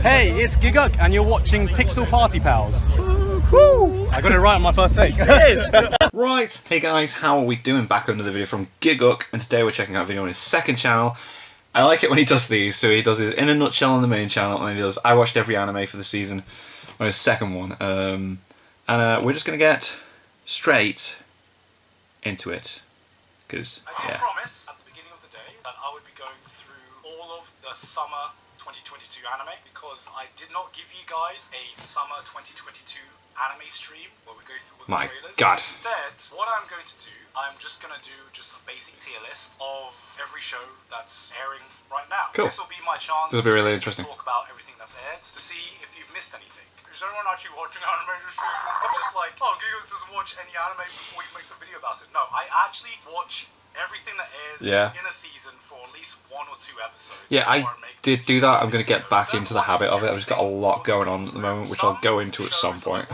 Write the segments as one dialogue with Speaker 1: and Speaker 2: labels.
Speaker 1: Hey, it's Giguk, and you're watching Pixel Party Pals. Woo! I got it right on my first take. It is!
Speaker 2: Right, hey guys, how are we doing? Back with another video from Giguk, and today we're checking out a video on his second channel. I like it when he does these, so he does his in a nutshell on the main channel, and he does I watched every anime for the season on his second one. We're just going to get straight into it, because,
Speaker 3: I did promise at the beginning of the day that I would be going through all of the summer 2022 anime, because I did not give you guys a summer 2022 anime stream where we go through all the trailers.
Speaker 2: God.
Speaker 3: Instead, what I'm going to do, I'm just going to do just a basic tier list of every show that's airing right now.
Speaker 2: Cool.
Speaker 3: This will be my chance
Speaker 2: This will be really
Speaker 3: to
Speaker 2: interesting.
Speaker 3: talk about everything that's aired, to see if you've missed anything. Is anyone actually watching anime this season? I'm just like, oh, Giguk doesn't watch any anime before he makes a video about it. No, I actually watch everything that airs in a season for at least 1 or 2 episodes.
Speaker 2: Yeah, I did do that. I'm going to get back into the habit of it. I've just got a lot going on at the moment, which I'll go into at some point.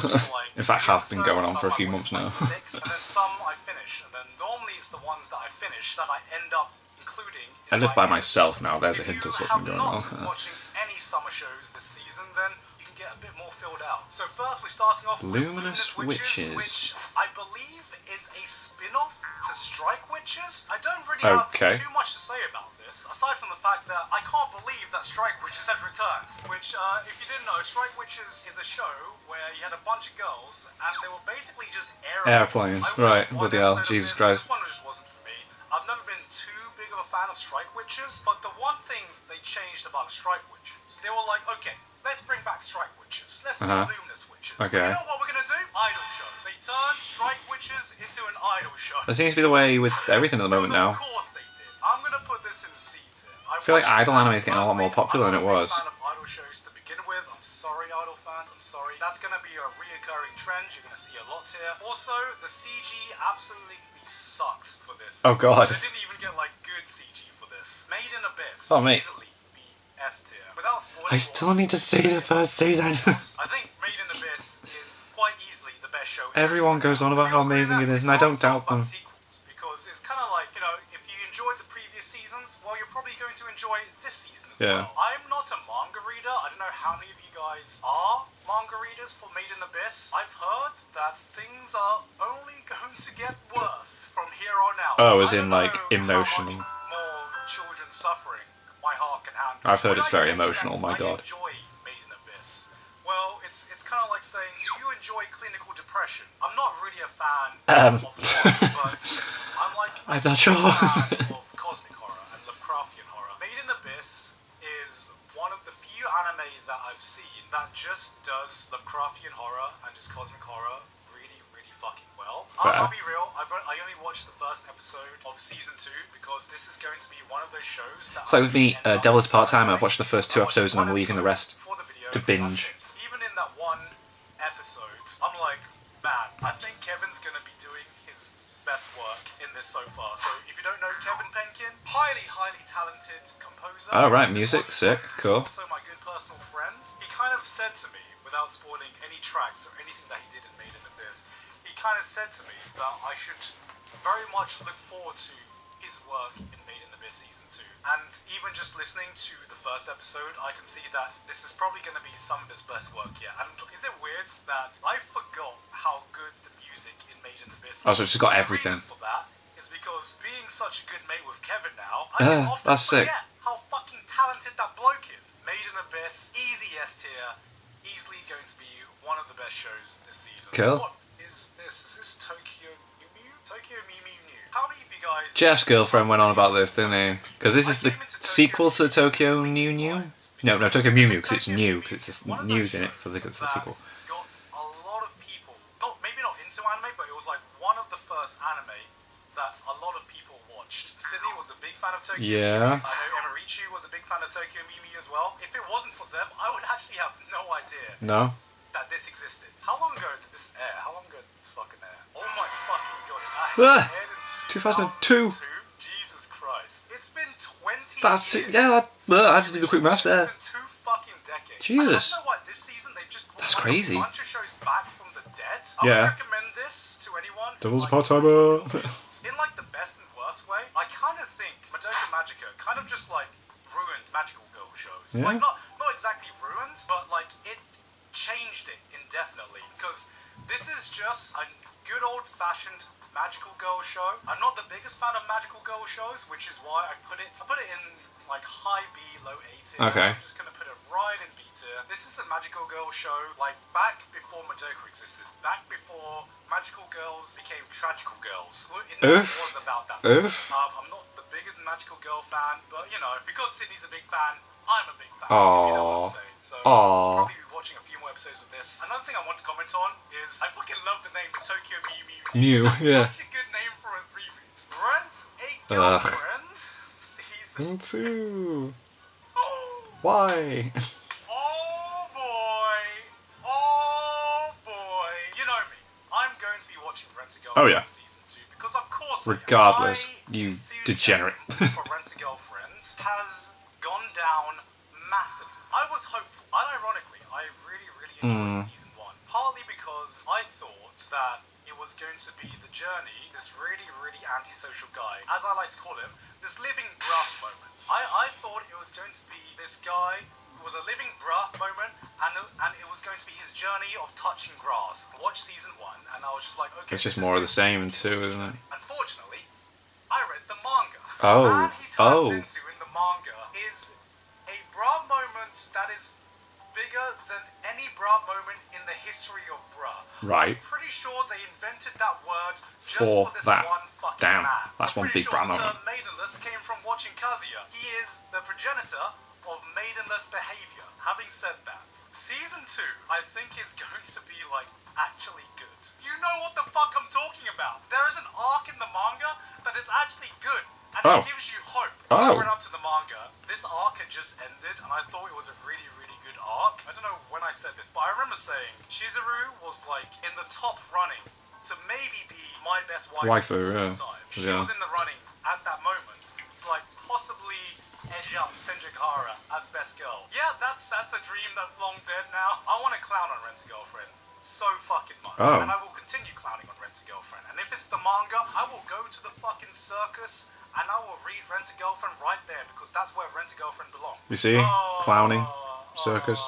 Speaker 2: In fact, have been going on for a few months now.
Speaker 3: 6, and then some I finish, and then normally it's the ones that I finish that I end up including.
Speaker 2: I live by myself now. There's a hint of what's been going on.
Speaker 3: If you're not watching any summer shows this season, then you can get a bit more filled out. So first we're starting off with Luminous Witches, which I believe is a spin-off to Strike Witches. I don't really have too much to say about this, aside from the fact that I can't believe that Strike Witches had returned. Which, if you didn't know, Strike Witches is a show where you had a bunch of girls, and they were basically just
Speaker 2: airplanes. Right, bloody hell, Jesus Christ.
Speaker 3: This one just wasn't for me. I've never been too big of a fan of Strike Witches, but the one thing they changed about Strike Witches, they were like, okay, let's bring back Strike Witches. Let's do Luminous Witches.
Speaker 2: Okay.
Speaker 3: You know what we're going to do? Idol show. They turned Strike Witches into an idol show.
Speaker 2: That seems to be the way with everything at the moment now.
Speaker 3: Of course they did. I'm going to put this in C tier.
Speaker 2: I feel like idol anime is getting a lot more popular than it was.
Speaker 3: I'm not a big fan of idol shows to begin with. I'm sorry, idol fans. I'm sorry. That's going to be a reoccurring trend. You're going to see a lot here. Also, the CG absolutely sucked for this.
Speaker 2: Oh god.
Speaker 3: They didn't even get like good CG for this. Made in Abyss.
Speaker 2: Oh mate.
Speaker 3: Easily be S tier. Without spoiling.
Speaker 2: I still need to see the first season.
Speaker 3: I think Made in Abyss is quite easily the best show.
Speaker 2: Everyone goes on about how amazing it is, and I don't doubt them.
Speaker 3: Because it's kind of like, you know, if you enjoyed the previous seasons, well, you're probably going to enjoy this season as well. I'm not a manga reader. I don't know how many of you guys are manga readers for Made in Abyss. I've heard that things are only going to get worse from here on out.
Speaker 2: Oh, as in like emotional.
Speaker 3: More children suffering my heart can handle.
Speaker 2: I've heard it's very emotional, my god.
Speaker 3: I enjoy Made in Abyss. Well, it's kind of like saying, do you enjoy clinical depression? I'm not really a fan of horror, but I'm like
Speaker 2: I'm not sure.
Speaker 3: fan of cosmic horror and Lovecraftian horror. Made in Abyss is one of the few anime that I've seen that just does Lovecraftian horror and just cosmic horror really, really fucking well. I'll be real, I only watched the first episode of season 2 because this is going to be one of those shows that...
Speaker 2: It's like with me, Devil's Part-Time, I've watched the first 2 episodes and I'm leaving the rest to binge.
Speaker 3: Even in that one episode, I'm like, man, I think Kevin's going to be doing his best work in this so far. So if you don't know Kevin Penkin, highly, highly talented composer.
Speaker 2: Oh right, music, sick, cool.
Speaker 3: Also my good personal friend. He kind of said to me, without spoiling any tracks or anything that he did in Made in Abyss, he kind of said to me that I should very much look forward to his work in Made in Abyss Season 2. And even just listening to the first episode, I can see that this is probably going to be some of his best work yet. And is it weird that I forgot how good the music in Made in Abyss was?
Speaker 2: Oh, so it's got everything.
Speaker 3: The reason for that is because being such a good mate with Kevin now, I can often forget how fucking talented that bloke is. Made in Abyss, easy S tier, easily going to be one of the best shows this season.
Speaker 2: Cool.
Speaker 3: What is this? Is this Tokyo Mew Mew? Tokyo Mew Mew Mew. How many of you guys...
Speaker 2: Jeff's girlfriend went on about this, didn't he? Because this is the sequel to Tokyo Mew Mew? No, Tokyo Mew Mew, because it's new, because it's news in it for the sequel.
Speaker 3: Got a lot of people, maybe not into anime, but it was like one of the first anime that a lot of people watched. Sydney was a big fan of Tokyo Mew Mew. I know Emirichu was a big fan of Tokyo Mew Mew as well. If it wasn't for them, I would actually have no idea that this existed. How long ago did this air? How long ago did this fucking air? Oh my fucking god, it aired in 2002. Jesus Christ. It's been 20 years.
Speaker 2: I just did a quick math there.
Speaker 3: It's been 2 fucking decades.
Speaker 2: Jesus.
Speaker 3: I don't know why this season they've just brought
Speaker 2: That's crazy.
Speaker 3: a bunch of shows back from the dead. I would recommend this to anyone.
Speaker 2: Devil's Part-Timer.
Speaker 3: In like the best and worst way, I kind of think Madoka Magica kind of just like ruined magical girl shows.
Speaker 2: Yeah.
Speaker 3: Like not exactly ruined, but like it changed it indefinitely. Because this is just a good old-fashioned magical girl show. I'm not the biggest fan of magical girl shows, which is why I put it in like high B, low A tier.
Speaker 2: Okay.
Speaker 3: I'm just gonna put it right in B tier. This is a magical girl show like back before Madoka existed, back before magical girls became tragical girls. It never was about that. I'm not the biggest magical girl fan, but you know, because Sydney's a big fan, I'm a big fan. If you know what I'm saying. So I'll probably be watching a few more episodes of this. Another thing I want to comment on is I fucking love the name Tokyo Mew. That's such a good name for a reboot. Rent a Girlfriend Season
Speaker 2: 2.
Speaker 3: Oh.
Speaker 2: Why?
Speaker 3: Oh boy. You know me. I'm going to be watching Rent a Girlfriend Season 2 because of course
Speaker 2: Regardless,
Speaker 3: my
Speaker 2: you degenerate.
Speaker 3: for Rent a Girlfriend has gone down massively. I was hopeful, and ironically, I really enjoyed Season 1. Partly because I thought that it was going to be the journey, this really antisocial guy, as I like to call him, this living bruh moment. I thought it was going to be this guy who was a living bruh moment, and it was going to be his journey of touching grass. I watched Season 1, and I was just like, okay,
Speaker 2: It's just more of the same in 2, isn't it?
Speaker 3: Unfortunately, I read the manga.
Speaker 2: Oh.
Speaker 3: And he turns into in the manga is a bra moment that is bigger than any bra moment in the history of bra.
Speaker 2: Right.
Speaker 3: I'm pretty sure they invented that word just
Speaker 2: For
Speaker 3: for this
Speaker 2: that.
Speaker 3: one fucking
Speaker 2: Damn,
Speaker 3: man.
Speaker 2: that's
Speaker 3: I'm
Speaker 2: one
Speaker 3: pretty
Speaker 2: big
Speaker 3: sure
Speaker 2: bra
Speaker 3: the
Speaker 2: moment.
Speaker 3: term maidenless came from watching Kazuya. He is the progenitor of maidenless behavior. Having said that, Season 2, I think is going to be like actually good. You know what the fuck I'm talking about. There is an arc in the manga that is actually good. And it gives you hope. When I went up to the manga, this arc had just ended, and I thought it was a really good arc. I don't know when I said this, but I remember saying Chizuru was like in the top running to maybe be my best waifu of all time. She was in the running at that moment to like possibly edge out Senjikara as best girl. Yeah, that's a dream that's long dead now. I want to clown on Rent a Girlfriend so fucking much. And I will continue clowning on Rent a Girlfriend. And if it's the manga, I will go to the fucking circus and I will read Rent a Girlfriend right there because that's where Rent a Girlfriend belongs.
Speaker 2: You see? Clowning. Circus.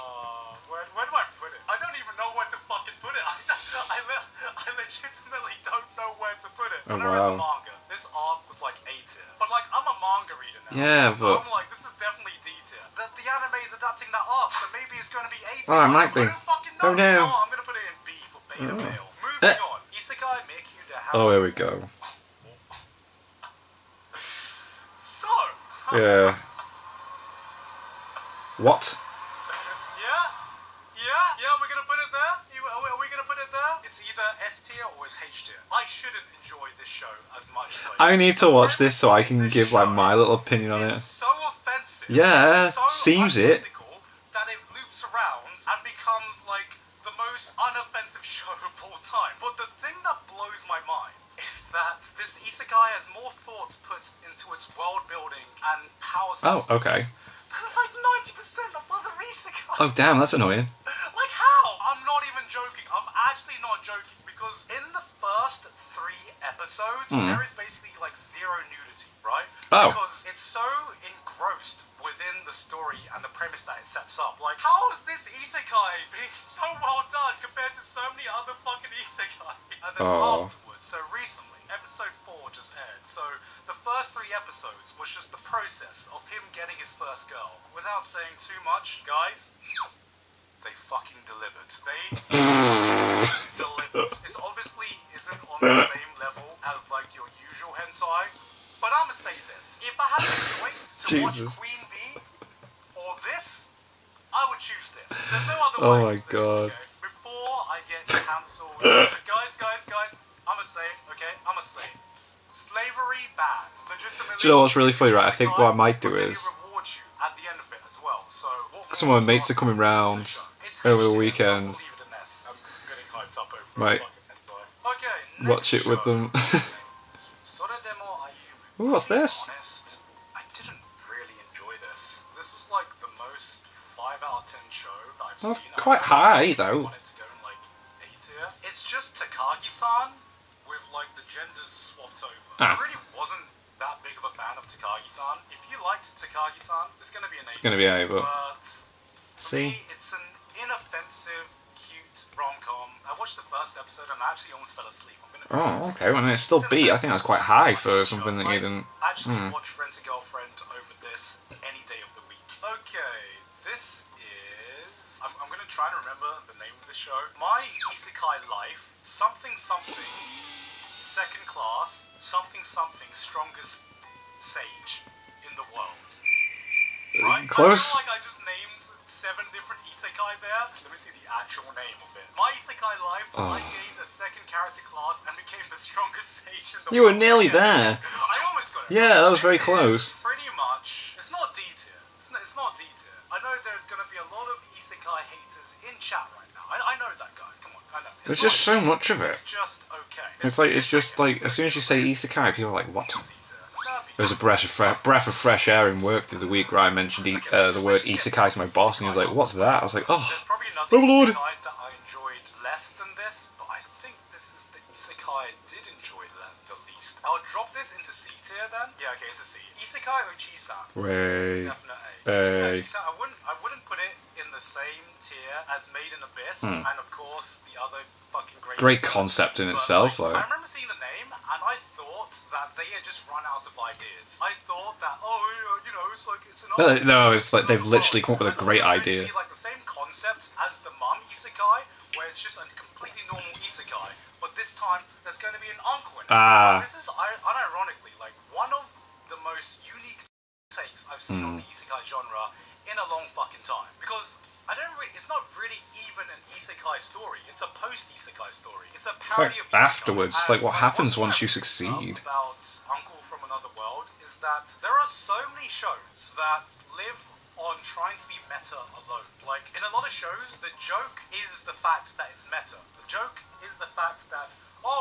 Speaker 3: Where do I put it? I don't even know where to fucking put it. I legitimately don't know where to put it. When I read the manga, this arc was like A tier. But like, I'm a manga reader now.
Speaker 2: Yeah,
Speaker 3: so
Speaker 2: but...
Speaker 3: I'm like, this is definitely D tier. The anime is adapting that arc, so maybe it's going to be A tier.
Speaker 2: Oh, it might be.
Speaker 3: I don't fucking know.
Speaker 2: Oh, no.
Speaker 3: I'm going to put it in B for beta male. Moving on. Isekai make you the
Speaker 2: Oh, here we go.
Speaker 3: So.
Speaker 2: Yeah. What?
Speaker 3: Yeah, we're gonna put it there? Are we gonna put it there? It's either S tier or it's H tier. I shouldn't enjoy this show as much as
Speaker 2: I need to watch this so I can give like my little opinion on it.
Speaker 3: It's so offensive.
Speaker 2: Yeah,
Speaker 3: so
Speaker 2: seems it.
Speaker 3: That it loops around and becomes like the most unoffensive show of all time. But the thing that blows my mind is that this isekai has more thought put into its world building and power systems.
Speaker 2: Oh, okay.
Speaker 3: Like 90% of other isekai.
Speaker 2: Oh, damn, that's annoying.
Speaker 3: Like how? I'm not even joking. I'm actually not joking because in the first 3 episodes, there is basically like zero nudity, right?
Speaker 2: Oh.
Speaker 3: Because it's so engrossed within the story and the premise that it sets up. Like, how is this isekai being so well done compared to so many other fucking isekai? And then afterwards, so recently, episode 4 just aired. So the first 3 episodes was just the process of him getting his first girl. Without saying too much, guys, they fucking delivered. They delivered. This obviously isn't on the same level as like your usual hentai, but I'ma say this. If I had a choice to watch Queen Bee or this, I would choose this. There's no other way.
Speaker 2: Oh my god.
Speaker 3: Okay? Before I get cancelled. guys, I'ma say it, okay? I'ma say it. Slavery bad. Legitimately.
Speaker 2: Do you know what's really funny, right? I think what I might do is...
Speaker 3: reward you at the end of it as well. So
Speaker 2: some of my mates are coming round over the weekends.
Speaker 3: I'm getting hyped up over
Speaker 2: Right.
Speaker 3: Okay,
Speaker 2: Watch it with them. Ooh, what's this?
Speaker 3: Honest, I didn't really enjoy this. This was like the most 5 out of 10 show that I've
Speaker 2: That's
Speaker 3: seen.
Speaker 2: quite high, though.
Speaker 3: I wanted to go in like A tier. It's just Takagi-san with like the genders swapped over. It really wasn't that big of a fan of Takagi-san. If you liked Takagi-san, it's gonna be an A.
Speaker 2: It's gonna be A, but
Speaker 3: for me, it's an inoffensive, cute rom-com. I watched the first episode and I actually almost fell asleep. I'm gonna be honest.
Speaker 2: Okay. Well, it's still B. I think that's quite high for something that you didn't.
Speaker 3: Actually, watch Rent-A-Girlfriend over this any day of the week. Okay, this is. I'm gonna try and remember the name of the show. My Isekai Life, something second class, something strongest sage in the world. Right?
Speaker 2: Close.
Speaker 3: I feel like I just named 7 different isekai there. Let me see the actual name of it. My Isekai Life, I gained a second character class and became the strongest sage in the world.
Speaker 2: You were nearly there.
Speaker 3: I almost got it.
Speaker 2: Yeah, that was very
Speaker 3: This
Speaker 2: close.
Speaker 3: is pretty much. It's not D tier. It's not D tier. I know there's going to be a lot of isekai haters in chat right now. I know that, guys. Come on. I know.
Speaker 2: There's just so much of it.
Speaker 3: It's just okay.
Speaker 2: It's just like as soon as you say isekai, people are like, what? There's a breath of fresh air in work through the week where I mentioned the word isekai to my boss, and he was like, "What's that?" I was like, "Oh,
Speaker 3: There's probably another
Speaker 2: Overlord."
Speaker 3: isekai that I enjoyed less than this, but I think this is the isekai I did enjoy the least. I'll drop this into C tier then. Yeah, okay, it's a C. Isekai Oji-san.
Speaker 2: Way.
Speaker 3: Definite A.
Speaker 2: Hey.
Speaker 3: Isekai Oji-san, I wouldn't put it in the same tier as Made in Abyss, and of course the other fucking
Speaker 2: Great concept in itself, though.
Speaker 3: I remember seeing the name, and I thought that they had just run out of ideas. I thought that, it's like it's an
Speaker 2: No, it's like they've literally come up with a great
Speaker 3: it's going to
Speaker 2: idea.
Speaker 3: be like the same concept as the mum isekai, where it's just a completely normal isekai, but this time there's going to be an uncle in it. This is unironically like one of the most unique takes I've seen on the isekai genre in a long fucking time, because it's not really even an isekai story. It's a post-isekai story. It's a parody of isekai.
Speaker 2: Afterwards, it's like what happens once you succeed.
Speaker 3: About Uncle from Another World is that there are so many shows that live on trying to be meta alone. Like, in a lot of shows, the joke is the fact that it's meta. The joke is the fact that,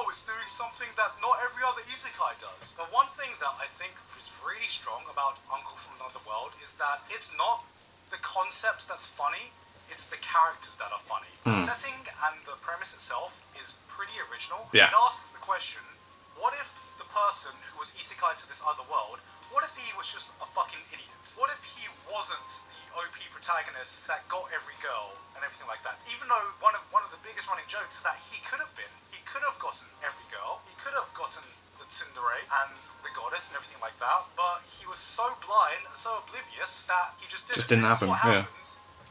Speaker 3: it's doing something that not every other isekai does. But one thing that I think is really strong about Uncle from Another World is that it's not the concept that's funny, it's the characters that are funny. The setting and the premise itself is pretty original.
Speaker 2: Yeah.
Speaker 3: It asks the question, what if the person who was isekai to this other world, what if he was just a fucking idiot? What if he wasn't the OP protagonist that got every girl and everything like that? Even though one of the biggest running jokes is that he could have gotten every girl, he could have gotten the tsundere and the goddess and everything like that, but he was so blind, so oblivious that he just didn't.
Speaker 2: Just didn't happen,
Speaker 3: This is what happens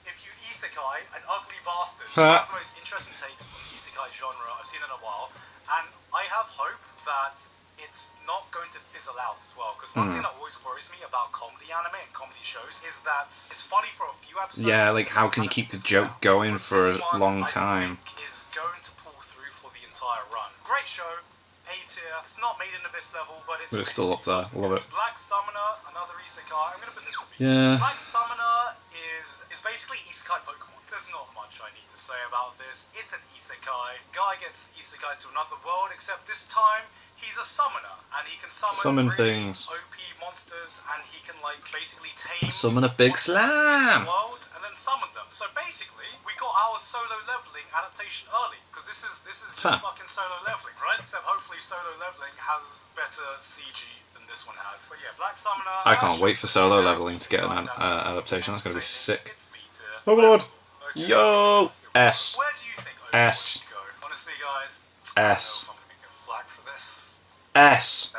Speaker 3: if you isekai an ugly bastard. One of the most interesting takes on the isekai genre I've seen in a while, and I have hope that it's not going to fizzle out as well, because one thing that always worries me about comedy anime and comedy shows is that it's funny for a few episodes.
Speaker 2: Yeah, like how can you keep the joke going for a long time?
Speaker 3: I think is going to pull through for the entire run. Great show, A tier. It's not Made in Abyss level, but it's
Speaker 2: still up there. Love it.
Speaker 3: Black Summoner, another isekai. I'm gonna put this in B.
Speaker 2: Yeah.
Speaker 3: Black Summoner is basically isekai Pokemon. There's not much I need to say about this. It's an isekai. Guy gets isekai to another world, except this time he's a summoner, and he can summon really
Speaker 2: things.
Speaker 3: OP monsters, and he can basically tame
Speaker 2: Summon a big
Speaker 3: monsters in
Speaker 2: slam.
Speaker 3: the world, and then summon them. So basically, we got our solo leveling adaptation early, because this is just fucking solo leveling, right? Except hopefully solo leveling has better CG than this one has. But yeah, Black Summoner.
Speaker 2: I can't wait for solo leveling to get an adaptation. That's gonna be sick.
Speaker 3: It's B tier.
Speaker 2: Overlord.
Speaker 3: Okay.
Speaker 2: Yo. S.
Speaker 3: Where do you think Overlord
Speaker 2: S.
Speaker 3: should go? Honestly, guys,
Speaker 2: S.
Speaker 3: I don't know if I'm gonna get flack for this.
Speaker 2: S.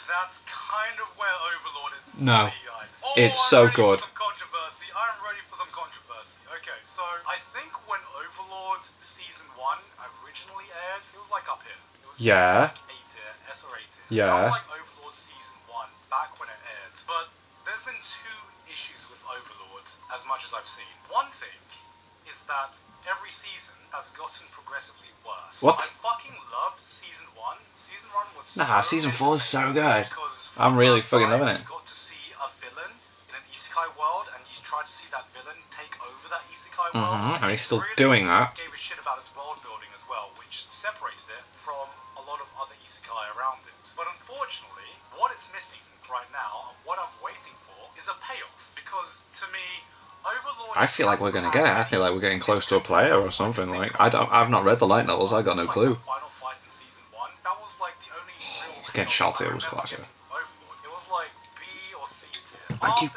Speaker 3: That's kind of where Overlord is.
Speaker 2: No.
Speaker 3: For me, guys.
Speaker 2: It's
Speaker 3: I'm
Speaker 2: so
Speaker 3: ready
Speaker 2: good.
Speaker 3: For some controversy. I'm ready for some controversy. Okay, so I think when Overlord season 1 originally aired, it was like up here. It was
Speaker 2: Yeah.
Speaker 3: like A tier, S or A tier.
Speaker 2: Yeah.
Speaker 3: That was like Overlord season 1 back when it aired. But there's been 2 issues with Overlord, as much as I've seen. One thing is that every season has gotten progressively worse.
Speaker 2: What?
Speaker 3: I fucking loved season 1. Season 1 was
Speaker 2: Nah, season 4 is so good.
Speaker 3: because for
Speaker 2: I'm
Speaker 3: the
Speaker 2: really
Speaker 3: first
Speaker 2: fucking
Speaker 3: time,
Speaker 2: loving it.
Speaker 3: You got to see a villain in an isekai world, and you tried to see that villain take over that isekai world.
Speaker 2: And he's still
Speaker 3: Really
Speaker 2: doing that.
Speaker 3: Gave a shit about its world building as well, which separated it from a lot of other isekai around it. But unfortunately, what it's missing right now, and what I'm waiting for, is a payoff. Because to me, Overlord.
Speaker 2: I feel like we're gonna get it. I feel like we're getting close to a player or something. Like I've not read the light novels. I got no clue.
Speaker 3: Final fight in season 1. That was like the only real
Speaker 2: Again, Shaltier was classier. Are you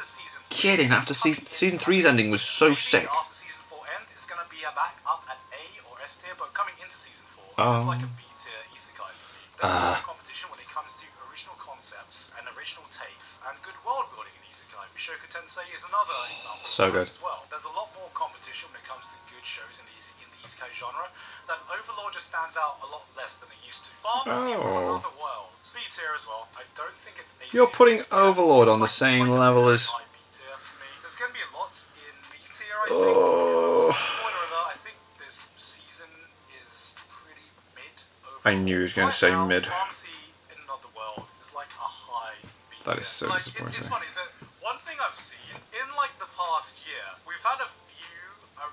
Speaker 2: kidding? After season 3's ending was so sick.
Speaker 3: After season 4 ends, it's gonna be back up at A or S tier, but coming into season 4, it's like a B tier isekai for me. There's a lot of competition when it comes to original concepts and original takes and good world building in isekai. Mushoku Tensei is another example
Speaker 2: So good.
Speaker 3: as well. There's a lot more competition when it comes to good shows in the isekai genre. That Overlord just stands out a lot less than it used to. Pharmacy from Another World, B tier as well. I don't think it's A tier.
Speaker 2: You're putting Overlord on the same level as...
Speaker 3: B tier for me. There's going to be a lot in B tier, I think. Spoiler alert, I think this season is pretty mid.
Speaker 2: I knew he was going to say mid.
Speaker 3: Pharmacy in Another World is like a high B tier.
Speaker 2: That is so
Speaker 3: like,
Speaker 2: disappointing.
Speaker 3: It's funny that one thing I've seen in like the past year, we've had a few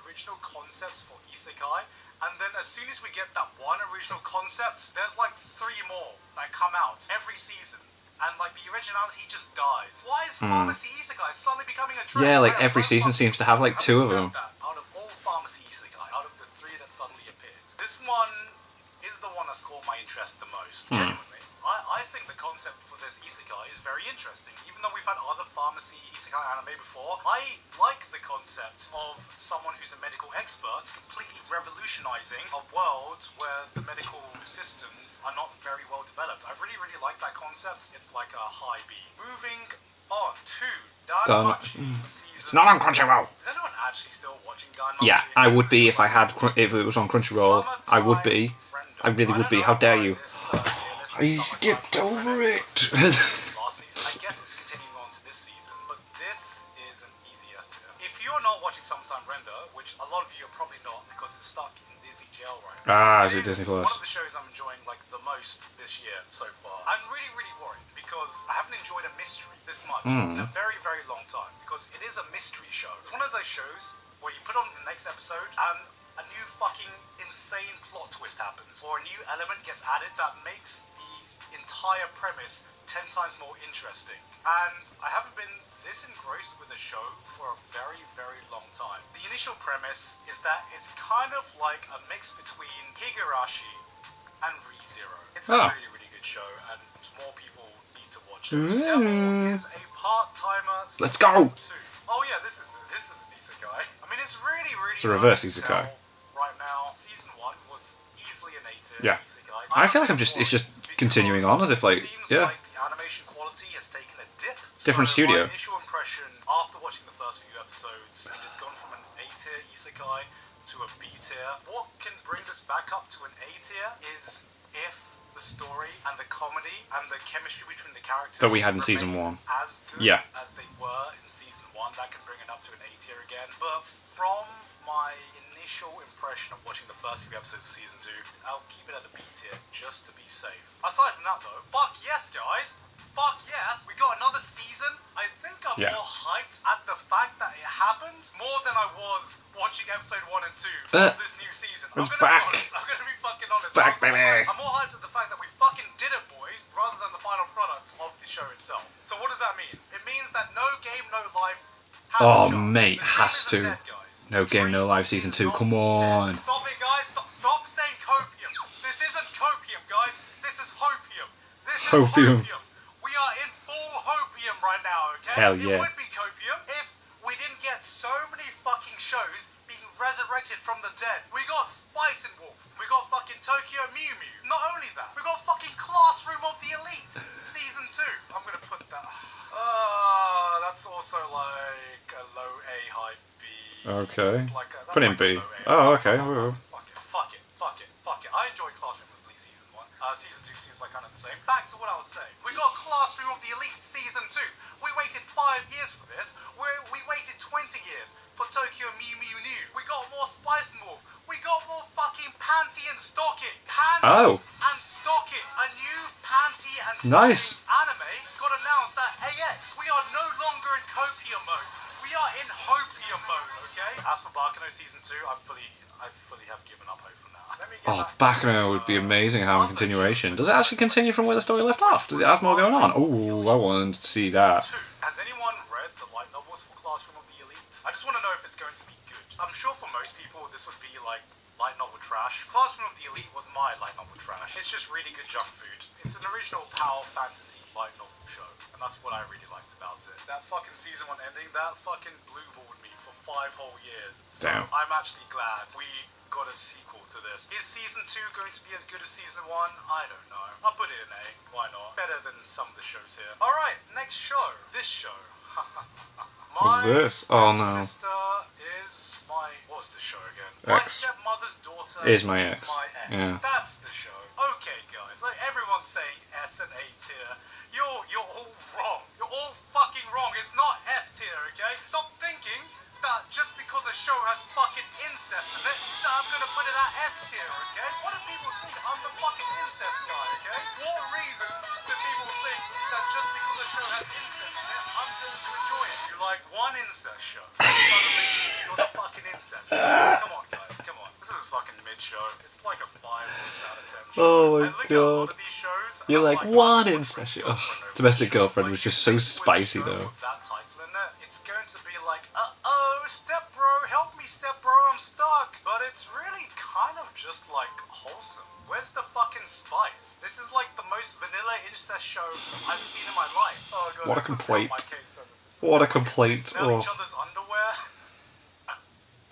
Speaker 3: original concepts for isekai, and then as soon as we get that one original concept, there's like 3 more that come out every season, and like the originality just dies. Why is pharmacy isekai suddenly becoming a trend?
Speaker 2: Yeah, like every season seems to have like 2 of them.
Speaker 3: Out of all pharmacy isekai, out of the 3 that suddenly appeared, this one is the one that's caught my interest the most, genuinely. I think the concept for this isekai is very interesting. Even though we've had other pharmacy isekai anime before, I like the concept of someone who's a medical expert completely revolutionizing a world where the medical systems are not very well developed. I really, really like that concept. It's like a high B. Moving on to Danmachi season.
Speaker 2: It's not on Crunchyroll.
Speaker 3: Is anyone actually still watching Danmachi?
Speaker 2: Yeah, I would be if if it was on Crunchyroll. I would be. I really would be. How dare you? I skipped over it.
Speaker 3: Last season. I guess it's continuing on to this season, but this is an easy S tier. If you're not watching Summertime Render, which a lot of you are probably not because it's stuck in Disney jail right now.
Speaker 2: Is it Disney Plus?
Speaker 3: One of the shows I'm enjoying like the most this year so far. I'm really, really worried because I haven't enjoyed a mystery this much in a very, very long time, because it is a mystery show. It's one of those shows where you put on the next episode and a new fucking insane plot twist happens, or a new element gets added that makes the entire premise 10 times more interesting. And I haven't been this engrossed with a show for a very, very long time. The initial premise is that it's kind of like a mix between Higurashi and ReZero. It's a really, really good show, and more people need to watch it. Devil is a part-timer.
Speaker 2: Let's go!
Speaker 3: Oh yeah, this is an isekai. I mean, it's really, really.
Speaker 2: It's a reverse isekai.
Speaker 3: Right now, season 1 was easily a native isekai.
Speaker 2: I feel like it's just continuing on as if like
Speaker 3: like the animation quality has taken a dip.
Speaker 2: Different studio.
Speaker 3: My initial impression after watching the first few episodes, it has gone from an A tier isekai to a B tier. What can bring this back up to an A tier is if the story and the comedy and the chemistry between the characters
Speaker 2: that we had in season 1
Speaker 3: as good as they were in season 1, that can bring it up to an A tier again. But from my initial impression of watching the first few episodes of season 2, I'll keep it at a B tier just to be safe. Aside from that though, fuck yes guys! Fuck yes! We got another season. I think I'm more hyped at the fact that it happened more than I was watching episode 1 and 2 of this new season. I'm gonna be honest. I'm gonna be fucking honest.
Speaker 2: It's back, baby!
Speaker 3: I'm more hyped at the fact that we fucking did it, boys, rather than the final product of the show itself. So what does that mean? It means that No Game, No Life has a chance.
Speaker 2: Mate, has to.
Speaker 3: Dead, guys.
Speaker 2: No Game, No Life season 2. Come on.
Speaker 3: Stop it, guys. Stop saying copium. This isn't copium, guys. This is hopium. This is hopium. We are in full hopium right now, okay?
Speaker 2: Hell yeah.
Speaker 3: It would be copium if we didn't get so many fucking shows being resurrected from the dead. We got Spice and Wolf. We got fucking Tokyo Mew Mew. Not only that, we got fucking Classroom of the Elite season 2. I'm gonna put that. That's also like a low A, high B.
Speaker 2: Okay.
Speaker 3: Like
Speaker 2: put in B.
Speaker 3: Oh,
Speaker 2: okay.
Speaker 3: Fuck it. I enjoyed Classroom of the Elite season 1. Season 2 seems like kind of the same. Back to what I was saying. We got Classroom of the Elite season 2. We waited 5 years for this. We waited 20 years for Tokyo Mew Mew New. We got more Spice and Wolf. We got more fucking Panty and Stocking. Panty and Stocking. A new Panty and Stocking anime got announced at AX. We are no longer in copium mode. We are in hopium mode, okay? As for Baccano season 2, I fully have given up hope for now.
Speaker 2: Baccano would be amazing having a continuation. Does it actually continue from where the story left off? Does it have more going on? Oh, I want to see that.
Speaker 3: Has anyone read the light novels for Classroom of the Elite? I just want to know if it's going to be good. I'm sure for most people this would be like light novel trash. Classroom of the Elite was my light novel trash. It's just really good junk food. It's an original power fantasy light novel show, and that's what I really liked about it. That fucking season 1 ending, that fucking blue-balled me for 5 whole years. So
Speaker 2: Damn.
Speaker 3: I'm actually glad we got a sequel to this. Is season 2 going to be as good as season 1? I don't know. I'll put it in A. Why not? Better than some of the shows here. Alright, next show. This show.
Speaker 2: What's this? Oh no.
Speaker 3: Sister is my... What's the show again? My
Speaker 2: Ex.
Speaker 3: stepmother's daughter
Speaker 2: Is my ex.
Speaker 3: ex.
Speaker 2: Yeah.
Speaker 3: That's the show. Okay, guys. Like, everyone's saying S and A tier. You're all wrong. You're all fucking wrong. It's not S tier, okay? Stop thinking that just because a show has fucking incest in it, that I'm gonna put it at S tier, okay? What do people think? I'm the fucking incest guy, okay? What reason do people think that just because a show has incest in it, I'm going to enjoy it? You like one incest show, suddenly you're the fucking incest guy. Come on, guys, come on. This is a fucking mid show. It's like a 5, 6 out of 10 show.
Speaker 2: Oh my
Speaker 3: I look at a lot
Speaker 2: god.
Speaker 3: of these shows, and
Speaker 2: You're
Speaker 3: I'm
Speaker 2: like,
Speaker 3: I
Speaker 2: one
Speaker 3: want
Speaker 2: incest show.
Speaker 3: Girlfriend over
Speaker 2: Domestic
Speaker 3: this show.
Speaker 2: Girlfriend was
Speaker 3: Like,
Speaker 2: just
Speaker 3: you
Speaker 2: so
Speaker 3: think with a
Speaker 2: spicy
Speaker 3: show
Speaker 2: though.
Speaker 3: with that title in it, it's going to be like, uh-oh, step bro, help me step bro, I'm stuck. But it's really kind of just like wholesome. Where's the fucking spice? This is like the most vanilla incest show I've seen in my life. Oh god,
Speaker 2: What a
Speaker 3: this is
Speaker 2: complaint.
Speaker 3: how my case does it. This is
Speaker 2: What a
Speaker 3: how my case does it.
Speaker 2: complaint.
Speaker 3: They smell
Speaker 2: Oh.
Speaker 3: each other's underwear.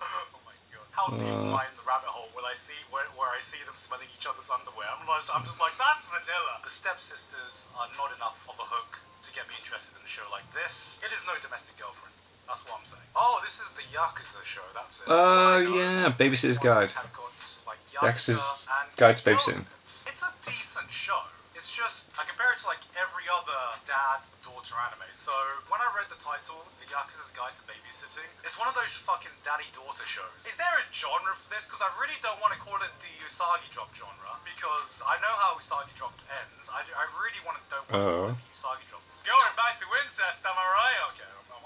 Speaker 3: Oh my god. How deep am I in the rabbit hole will I see where I see them smelling each other's underwear? I'm just like, that's vanilla. The stepsisters are not enough of a hook to get me interested in a show like this. It is no Domestic Girlfriend. That's what I'm saying. Oh, this is the Yakuza show. That's it.
Speaker 2: Oh,
Speaker 3: my God.
Speaker 2: yeah,
Speaker 3: This
Speaker 2: Babysitter's
Speaker 3: one
Speaker 2: Guide.
Speaker 3: Has got like
Speaker 2: Yakuza's
Speaker 3: Yakuza and
Speaker 2: Guide to
Speaker 3: girls
Speaker 2: Babysitting.
Speaker 3: in it. It's a decent show. It's just, I compare it to like every other dad-daughter anime. So when I read the title, The Yakuza's Guide to Babysitting, it's one of those fucking daddy-daughter shows. Is there a genre for this? Because I really don't want to call it the Usagi Drop genre, because I know how Usagi Drop ends. I really don't want to call it the Usagi Drop. Going back to incest, am I right? Okay, I'm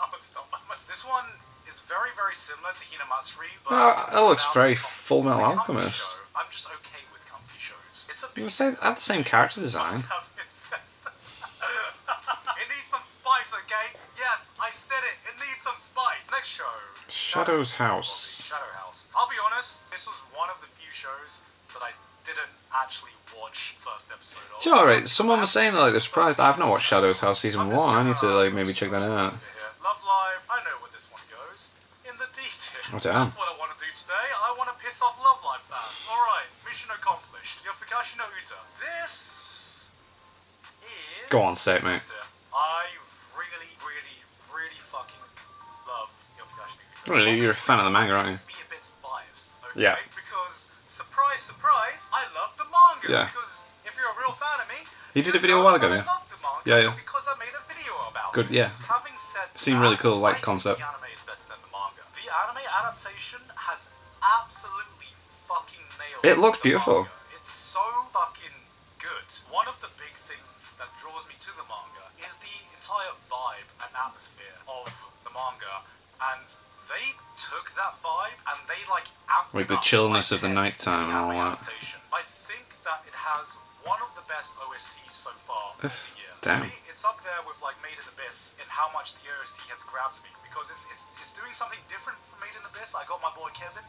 Speaker 3: gonna stop. This one is very, very similar to Hinamatsuri, but
Speaker 2: That looks
Speaker 3: without
Speaker 2: very
Speaker 3: the comfy.
Speaker 2: Full Metal
Speaker 3: It's a comfy
Speaker 2: Alchemist.
Speaker 3: show. I'm just okay with comfy shows. It's a big
Speaker 2: Had the same character design.
Speaker 3: must have incest. It needs some spice, okay? Yes, I said it. It needs some spice. Next show.
Speaker 2: Shadow's House.
Speaker 3: Shadow House. I'll be honest, this was one of the few shows that I didn't actually watch first episode of.
Speaker 2: Yeah, alright, someone was saying that, like, they're surprised I've not watched Shadow's House Season 1. I need to, like, maybe check that out.
Speaker 3: Love Live, I know where this one goes. In the D tier.
Speaker 2: Oh, damn.
Speaker 3: That's what I want to do today. I want to piss off Love Live fans. Alright, mission accomplished. Yofukashi no Uta. This is...
Speaker 2: Go on, say it, mate.
Speaker 3: I really, really, really fucking love Yofukashi no Uta.
Speaker 2: Really, you're a fan of the manga, aren't you?
Speaker 3: To be a bit biased, okay?
Speaker 2: Yeah.
Speaker 3: Because, surprise, surprise, I love the manga.
Speaker 2: Yeah.
Speaker 3: Because if you're a real fan of me,
Speaker 2: He did a
Speaker 3: you
Speaker 2: video a
Speaker 3: know
Speaker 2: while ago,
Speaker 3: that
Speaker 2: yeah.
Speaker 3: I love the manga
Speaker 2: Yeah, yeah.
Speaker 3: because I made a video about
Speaker 2: Good,
Speaker 3: it.
Speaker 2: yeah.
Speaker 3: Having said
Speaker 2: Seemed
Speaker 3: that,
Speaker 2: really cool, like
Speaker 3: I
Speaker 2: the concept.
Speaker 3: think the anime is better than the manga. The anime adaptation has absolutely fucking nailed
Speaker 2: It looks
Speaker 3: the
Speaker 2: beautiful.
Speaker 3: manga. It's so fucking good. One of the big things that draws me to the manga is the entire vibe and atmosphere of the manga, and they took that vibe and they like amped
Speaker 2: Like
Speaker 3: it
Speaker 2: the
Speaker 3: up
Speaker 2: chillness
Speaker 3: by
Speaker 2: of the
Speaker 3: 10
Speaker 2: nighttime
Speaker 3: in
Speaker 2: and all
Speaker 3: the
Speaker 2: that.
Speaker 3: adaptation. I think that it has one of the best OSTs so far of the year.
Speaker 2: Damn.
Speaker 3: To me, it's up there with like Made in Abyss in how much the OST has grabbed me, because it's doing something different from Made in Abyss. I got my boy Kevin,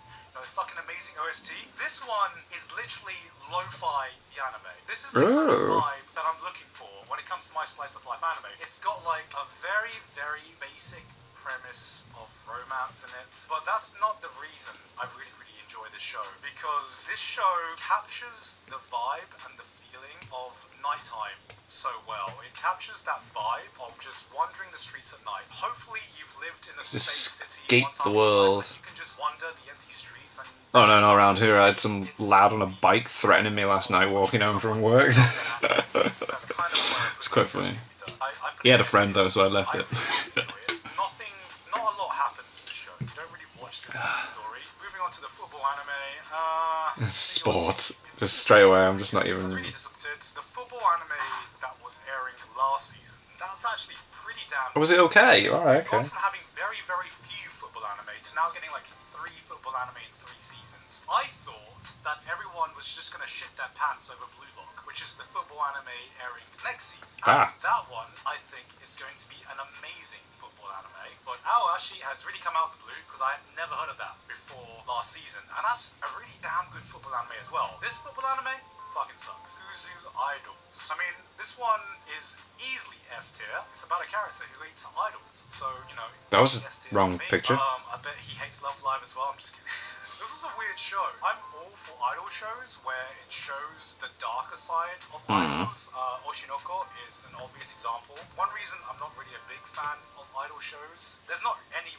Speaker 3: fucking amazing OST. This one is literally lo-fi the anime. This is the kind of vibe that I'm looking for when it comes to my slice of life anime. It's got like a very, very basic premise of romance in it, but that's not the reason I really, really enjoy this show, because this show captures the vibe and the feeling of nighttime so well. It captures that vibe of just wandering the streets at night. Hopefully you've lived in a safe city
Speaker 2: Escape
Speaker 3: one
Speaker 2: the
Speaker 3: time in your life
Speaker 2: world.
Speaker 3: that you can just wander the empty streets and...
Speaker 2: Oh no, no, around here I had some lad on a bike threatening me last night walking home from work.
Speaker 3: That's kind of
Speaker 2: It's quite funny.
Speaker 3: I
Speaker 2: He had a friend though, so I left it.
Speaker 3: Not a lot happens in the show. You don't really watch this whole story. Moving on to the football anime.
Speaker 2: Sport. Just straight away, I'm just not
Speaker 3: I
Speaker 2: even...
Speaker 3: was really disappointed. The football anime that was airing last season that's actually pretty damn
Speaker 2: Was it okay? Alright,
Speaker 3: Gone
Speaker 2: okay.
Speaker 3: from having very, very few football anime to now getting like 3 football anime in 3 seasons. I thought that everyone was just going to shit their pants over Blue Lock, which is the football anime airing next season. And that one, I think, is going to be an amazing football anime. But Aoashi has really come out of the blue, because I had never heard of that before last season. And that's a really damn good football anime as well. This football anime fucking sucks. Uzu Idols. I mean, this one is easily S tier. It's about a character who hates idols. So, you know,
Speaker 2: That was a
Speaker 3: S-tier
Speaker 2: wrong
Speaker 3: for me.
Speaker 2: picture.
Speaker 3: I bet he hates Love Live as well. I'm just kidding. This was a weird show. I'm all for idol shows where it shows the darker side of idols. Oshinoko is an obvious example. One reason I'm not really a big fan of idol shows, there's not any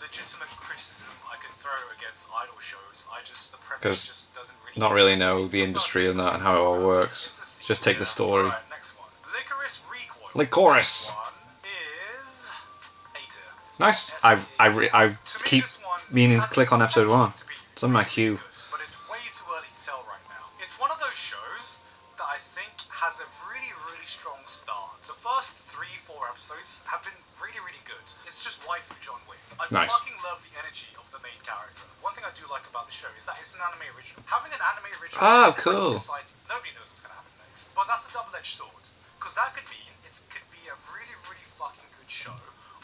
Speaker 3: legitimate criticism I can throw against idol shows. The premise just doesn't really...
Speaker 2: Not really know the industry and that and how it all works. Just take the story.
Speaker 3: Alright, next one. Licorice Recoil.
Speaker 2: Licorice!
Speaker 3: This one is A tier.
Speaker 2: Nice. I keep meaning to click on episode 1. It's on my queue.
Speaker 3: But it's way too early to tell right now. It's one of those shows that I think has a really, really strong start. The first 3-4 episodes have been really, really good. It's just waifu John Wick. I fucking love the energy of the main character. One thing I do like about the show is that it's an anime original. Having an anime original is
Speaker 2: cool.
Speaker 3: exciting. Nobody knows what's going to happen next. But that's a double-edged sword. Because that could mean it could be a really, really fucking good show.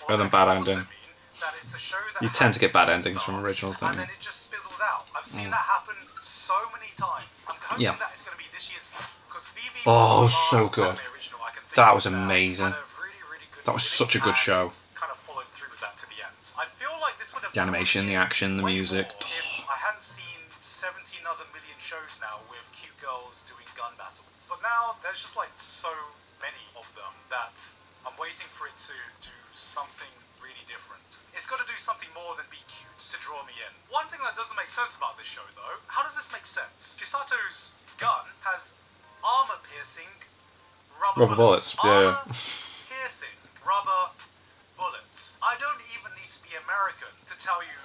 Speaker 3: Or
Speaker 2: Rather than
Speaker 3: that
Speaker 2: bad
Speaker 3: could also
Speaker 2: ending.
Speaker 3: mean that it's a show that
Speaker 2: You tend to get bad
Speaker 3: has a
Speaker 2: endings from
Speaker 3: start,
Speaker 2: originals, don't
Speaker 3: and
Speaker 2: you?
Speaker 3: then it just fizzles out. I've seen that happen so many times. I'm hoping that it's going to be this year's because VV
Speaker 2: Oh,
Speaker 3: was the
Speaker 2: so
Speaker 3: last
Speaker 2: good.
Speaker 3: anime original I can think
Speaker 2: That
Speaker 3: of
Speaker 2: was amazing.
Speaker 3: had a really, really good
Speaker 2: That was such a good
Speaker 3: beginning
Speaker 2: show.
Speaker 3: and kind of followed through with that to the end. I feel like this would have
Speaker 2: The animation, the action, the
Speaker 3: way
Speaker 2: music.
Speaker 3: more if I hadn't seen 17 other million shows now with cute girls doing gun battles. But now there's just like so many of them that I'm waiting for it to do something really different. It's got to do something more than be cute to draw me in. One thing that doesn't make sense about this show though, how does this make sense? Chisato's gun has armor-piercing rubber bullets.
Speaker 2: Yeah.
Speaker 3: Armor-piercing rubber bullets. I don't even need to be American to tell you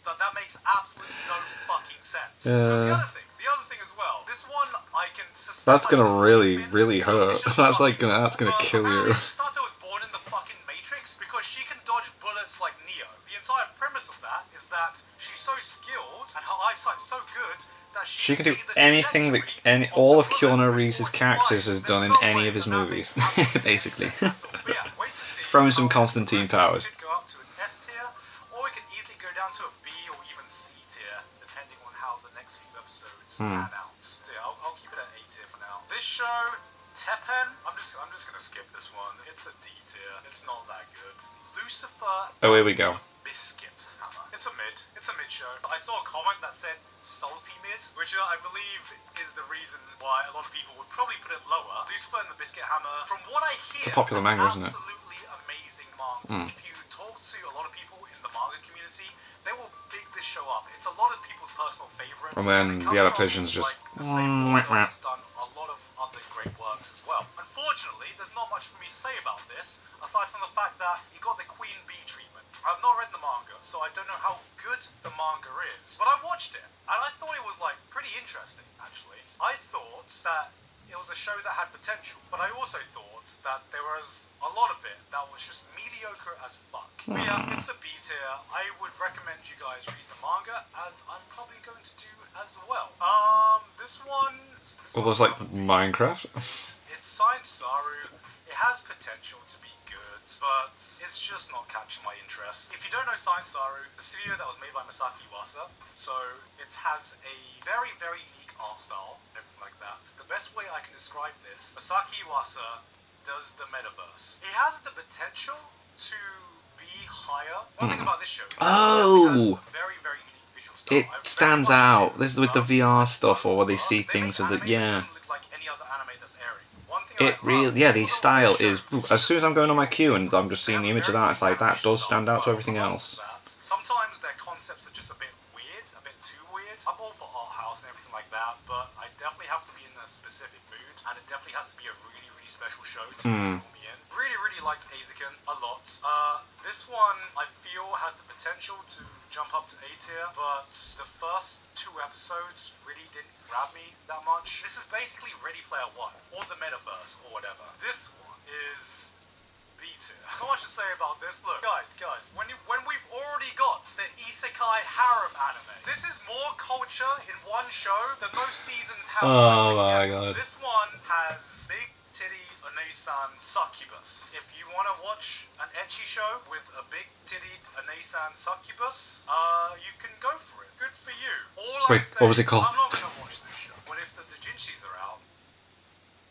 Speaker 3: that that makes absolutely no fucking sense. Because the other thing as well, this one I can suspect...
Speaker 2: That's gonna really,
Speaker 3: disbelief in
Speaker 2: really
Speaker 3: because
Speaker 2: hurt.
Speaker 3: it's just
Speaker 2: That's
Speaker 3: funny.
Speaker 2: that's gonna kill you.
Speaker 3: Apparently Chisato was born in the fucking Matrix because she can dodge bullets like Neo. The entire premise of that is that she's so skilled and her eyesight's so good that
Speaker 2: She can do
Speaker 3: see the
Speaker 2: anything that
Speaker 3: trajectory
Speaker 2: all
Speaker 3: the
Speaker 2: of Keanu
Speaker 3: bullet
Speaker 2: Reeves'
Speaker 3: before it
Speaker 2: characters has
Speaker 3: flies.
Speaker 2: done in
Speaker 3: There's no
Speaker 2: any
Speaker 3: way
Speaker 2: of his
Speaker 3: that that
Speaker 2: movies,
Speaker 3: makes absolutely
Speaker 2: basically.
Speaker 3: sense at all. But yeah, wait to see
Speaker 2: Throwing some
Speaker 3: how
Speaker 2: Constantine
Speaker 3: it progresses.
Speaker 2: powers.
Speaker 3: It could go up to an S tier, or it could easily go down to a B or even C tier, depending on how the next few episodes pan out. So yeah, I'll keep it at A tier for now. This show, Teppen, I'm just gonna skip this one. It's a D tier. It's not that good. Lucifer.
Speaker 2: Oh, here we go.
Speaker 3: Biscuit Hammer. It's a mid show. I saw a comment that said salty mid, which I believe is the reason why a lot of people would probably put it lower. Lucifer and the Biscuit Hammer, from what I hear,
Speaker 2: It's a popular manga, isn't it?
Speaker 3: absolutely amazing manga. If you talk to a lot of people in the manga community, they will big this show up. It's a lot of people's personal favorites.
Speaker 2: And then
Speaker 3: it
Speaker 2: the
Speaker 3: comes
Speaker 2: adaptation's
Speaker 3: from,
Speaker 2: just
Speaker 3: like, the same author that's done a lot of other great works as well. Unfortunately, there's not much for me to say about this, aside from the fact that it got the Queen Bee treatment. I've not read the manga, so I don't know how good the manga is. But I watched it, and I thought it was, like, pretty interesting, actually. I thought that it was a show that had potential, but I also thought that there was a lot of it that was just mediocre as fuck. But yeah, it's a B tier. I would recommend you guys read the manga, as I'm probably going to do as well. This one...
Speaker 2: Well, there's like Minecraft.
Speaker 3: It's Science Saru. It has potential to be good, but it's just not catching my interest. If you don't know Science Saru, the studio that was made by Masaki Iwasa, so it has a very, very unique art style, everything like that. The best way I can describe this, Masaki Iwasa does the metaverse. It has the potential to be higher. One thing about this show is that it has a very, very unique visual style.
Speaker 2: It stands out. This is with the VR stuff, or where they see things with it. Yeah.
Speaker 3: It doesn't look like any other anime that's airing. One thing
Speaker 2: It really, yeah, the style is. As soon as I'm going on my queue and I'm just seeing the image of that, it's like that does stand out to everything else.
Speaker 3: Sometimes their concepts are just a bit weird, a bit too weird. I'm all for art house and everything like that, but I definitely have to be in a specific mood, and it definitely has to be a really, really special show to pull me in. Really, really liked Eizouken a lot. This one I feel has the potential to jump up to A tier, but the first 2 episodes really didn't grab me that much. This is basically Ready Player One, or the Metaverse, or whatever. This one is tier. Not much to say about this. Look, guys, when we've already got the Isekai harem anime, this is more culture in one show than most seasons have put together.
Speaker 2: My god.
Speaker 3: This one has big titty Onei-san succubus. If you want to watch an ecchi show with a big titty Onei-san succubus, you can go for it. Good for you.
Speaker 2: Wait, what was it called?
Speaker 3: I'm not gonna watch this show. But if the doujinshis are out,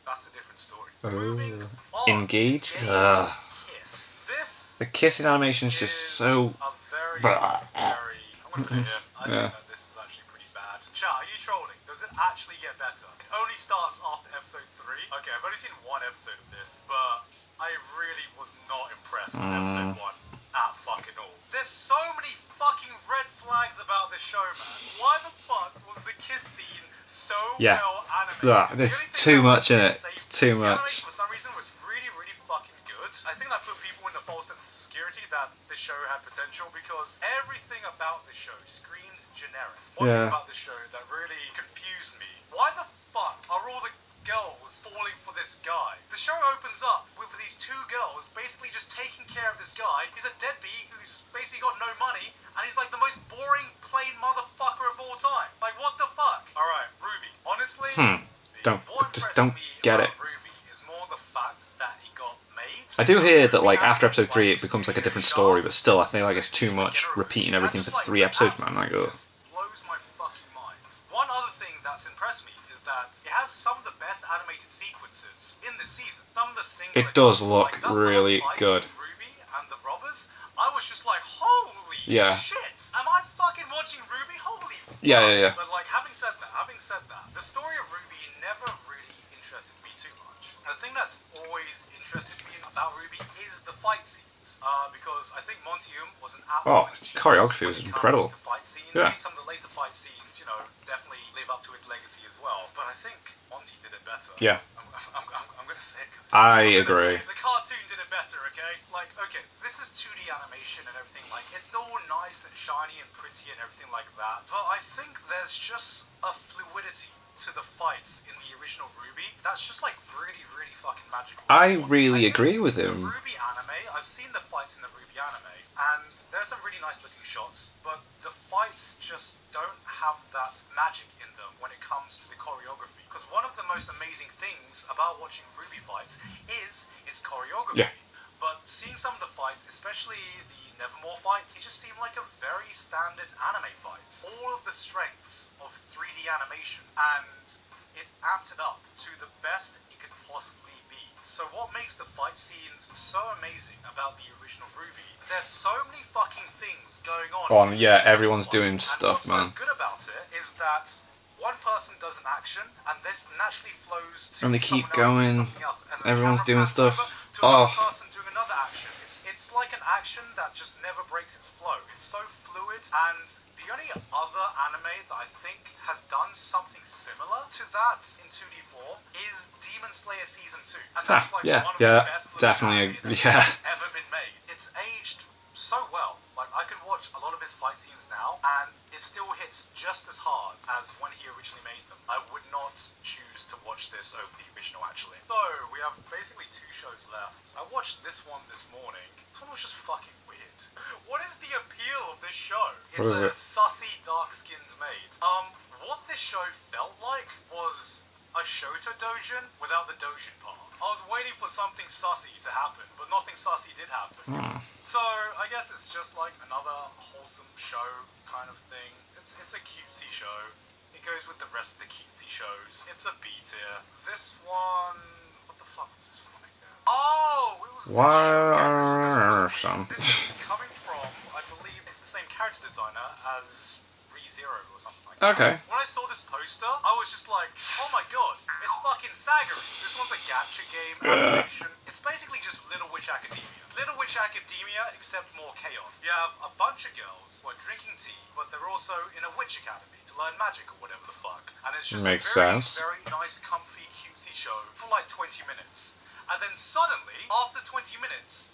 Speaker 3: that's a different story. Moving on.
Speaker 2: Engaged?
Speaker 3: Kiss. This
Speaker 2: The kissing animation is just so...
Speaker 3: a very, very... I'm gonna put it here. I
Speaker 2: Yeah.
Speaker 3: think that this is actually pretty bad. Chat, are you trolling? Does it actually get better? It only starts after episode 3. Okay, I've only seen one episode of this, but I really was not impressed with episode 1 at fucking all. There's so many fucking red flags about this show, man. Why the fuck was the kiss scene so
Speaker 2: Yeah.
Speaker 3: well animated?
Speaker 2: Ugh,
Speaker 3: The
Speaker 2: there's
Speaker 3: only thing
Speaker 2: too
Speaker 3: that
Speaker 2: much in
Speaker 3: really
Speaker 2: it.
Speaker 3: saved
Speaker 2: It's
Speaker 3: me,
Speaker 2: too
Speaker 3: the
Speaker 2: much.
Speaker 3: animation for some reason was really, really fucking good. I think that put people in the false sense of security that the show had potential because everything about the show screams generic. One thing about the show that really confused me: why the fuck are all the girls falling for this guy? The show opens up with these two girls basically just taking care of this guy. He's a deadbeat who's basically got no money, and he's like the most boring, plain motherfucker of all time. Like, what the fuck? Alright, Ruby. Honestly,
Speaker 2: Just don't get it.
Speaker 3: Ruby is more the fact that he got made.
Speaker 2: I do hear that, like, after episode 3 it becomes like a different story, but still, I think like it's too much repeating everything for 3 episodes, man. Like, ugh.
Speaker 3: Blows my fucking mind. One other thing that's impressed me is that it has some of the best animated sequences in this season. Some of the single
Speaker 2: It does
Speaker 3: cuts,
Speaker 2: look
Speaker 3: like that
Speaker 2: really
Speaker 3: first fight
Speaker 2: good.
Speaker 3: with Ruby and the robbers, I was just like, holy shit! Am I fucking watching Ruby? Holy fuck!
Speaker 2: Yeah.
Speaker 3: But like, having said that, the story of Ruby never really interested me too much. And the thing that's always interested me about Ruby is the fight scenes. Because I think Montium was an absolute genius
Speaker 2: choreography was
Speaker 3: when it
Speaker 2: incredible.
Speaker 3: comes to fight scenes.
Speaker 2: Yeah.
Speaker 3: Some of the later fight scenes, definitely live up to his legacy as well. But I think Monty did it better.
Speaker 2: Yeah.
Speaker 3: I'm gonna say it, guys.
Speaker 2: I agree.
Speaker 3: The cartoon did it better, okay? Like, okay, this is 2D animation and everything. Like, it's all nice and shiny and pretty and everything like that. But I think there's just a fluidity to the fights in the original Ruby that's just like really, really fucking magical.
Speaker 2: I really agree with him.
Speaker 3: The Ruby anime, I've seen the fights in the Ruby anime, and there's some really nice looking shots, but the fights just don't have that magic in them when it comes to the choreography. Because one of the most amazing things about watching Ruby fights is choreography.
Speaker 2: Yeah.
Speaker 3: But seeing some of the fights, especially the Nevermore fights, it just seemed like a very standard anime fight. All of the strengths of 3D animation, and it amped it up to the best it could possibly be. So what makes the fight scenes so amazing about the original Ruby? There's so many fucking things going on.
Speaker 2: Yeah, everyone's doing stuff,
Speaker 3: And
Speaker 2: man.
Speaker 3: what's so good about it is that one person does an action, and this naturally flows to
Speaker 2: And they keep
Speaker 3: someone else doing
Speaker 2: going.
Speaker 3: something else, and then the
Speaker 2: Everyone's
Speaker 3: camera
Speaker 2: doing
Speaker 3: pans
Speaker 2: stuff.
Speaker 3: over to another person doing another action. It's like an action that just never breaks its flow. It's so fluid, and the only other anime that I think has done something similar to that in 2D form is Demon Slayer Season 2. And that's like one of the best
Speaker 2: definitely,
Speaker 3: anime that's ever been made. It's aged so well. Like, I could watch a lot of his fight scenes now, and it still hits just as hard as when he originally made them. I would not choose to watch this over the original, actually. So, we have basically 2 shows left. I watched this one this morning. This one was just fucking weird. What is the appeal of this show? It's a sussy, dark-skinned maid. What this show felt like was a Shoto Dojin without the Dojin part. I was waiting for something sussy to happen, but nothing sussy did happen. So, I guess it's just like another wholesome show kind of thing. It's a cutesy show. It goes with the rest of the cutesy shows. It's a B tier. This one... What the fuck was this one again? Oh! It was this show. This is coming from, I believe, the same character designer as ReZero or something like that.
Speaker 2: Okay.
Speaker 3: When I saw this poster, I was just like, oh my god, it's fucking Sagari. This one's a gacha game adaptation. It's basically just Little Witch Academia. Little Witch Academia, except more chaos. You have a bunch of girls who are drinking tea, but they're also in a witch academy to learn magic or whatever the fuck. And it's just
Speaker 2: Makes
Speaker 3: a very,
Speaker 2: sense.
Speaker 3: very nice, comfy, cutesy show for like 20 minutes. And then suddenly, after 20 minutes,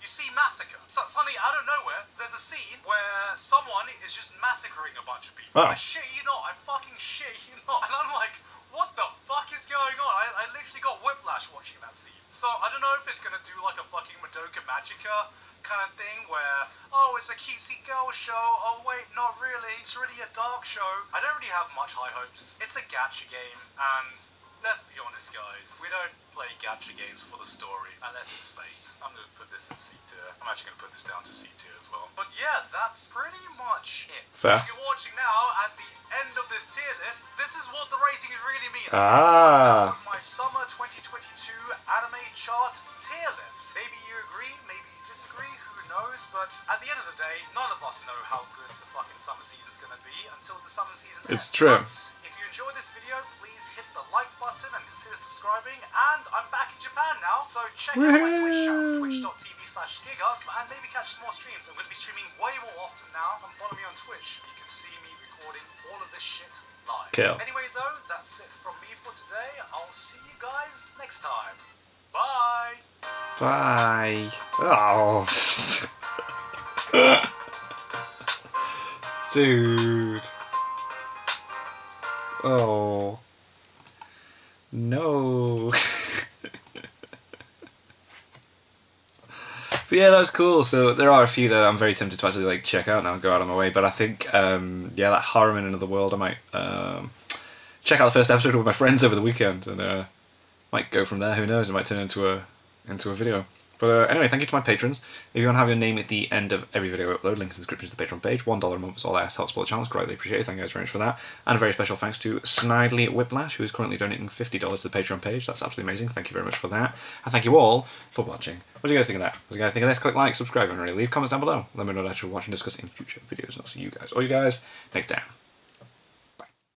Speaker 3: you see massacre. Suddenly, out of nowhere, there's a scene where someone is just massacring a bunch of people.
Speaker 2: Oh.
Speaker 3: I shit you not. I fucking shit you not. And I'm like, what the fuck is going on? I literally got whiplash watching that scene. So I don't know if it's gonna do like a fucking Madoka Magica kind of thing where, oh, it's a cutesy girl show, oh wait, not really, it's really a dark show. I don't really have much high hopes. It's a gacha game, and let's be honest, guys, we don't play gacha games for the story, unless it's Fate. I'm gonna put this in C tier. I'm actually gonna put this down to C tier as well. But yeah, that's pretty much it.
Speaker 2: Fair.
Speaker 3: If you're watching now, at the end of this tier list, this is what the ratings really mean. So that was my summer 2022 anime chart tier list. Maybe you agree, maybe you disagree, who knows? But at the end of the day, none of us know how good the fucking summer season's gonna be until the summer season ends.
Speaker 2: It's true.
Speaker 3: But if you enjoyed this video, please hit the like button and consider subscribing. And I'm back in Japan now, so check out my Twitch channel, twitch.tv/giguck, and maybe catch some more streams. I'm going to be streaming way more often now. Come follow me on Twitch. You can see me recording all of this shit live.
Speaker 2: Kill.
Speaker 3: Anyway, though, that's it from me for today. I'll see you guys next time. Bye!
Speaker 2: Bye. Oh. Dude. Oh. No. But yeah, that was cool. So there are a few that I'm very tempted to actually like check out now and go out of my way. But I think, yeah, that Harem in Another World, I might check out the first episode with my friends over the weekend and might go from there. Who knows? It might turn into a video. But anyway, thank you to my patrons. If you want to have your name at the end of every video I upload, links in the description to the Patreon page. $1 a month is all that helps support the channel. It's greatly appreciated. Thank you guys very much for that. And a very special thanks to Snidely Whiplash, who is currently donating $50 to the Patreon page. That's absolutely amazing. Thank you very much for that. And thank you all for watching. What do you guys think of that? What do you guys think of this? Click like, subscribe, and leave comments down below. Let me know that you're watching and discuss in future videos. And I'll see you guys, all you guys, next time.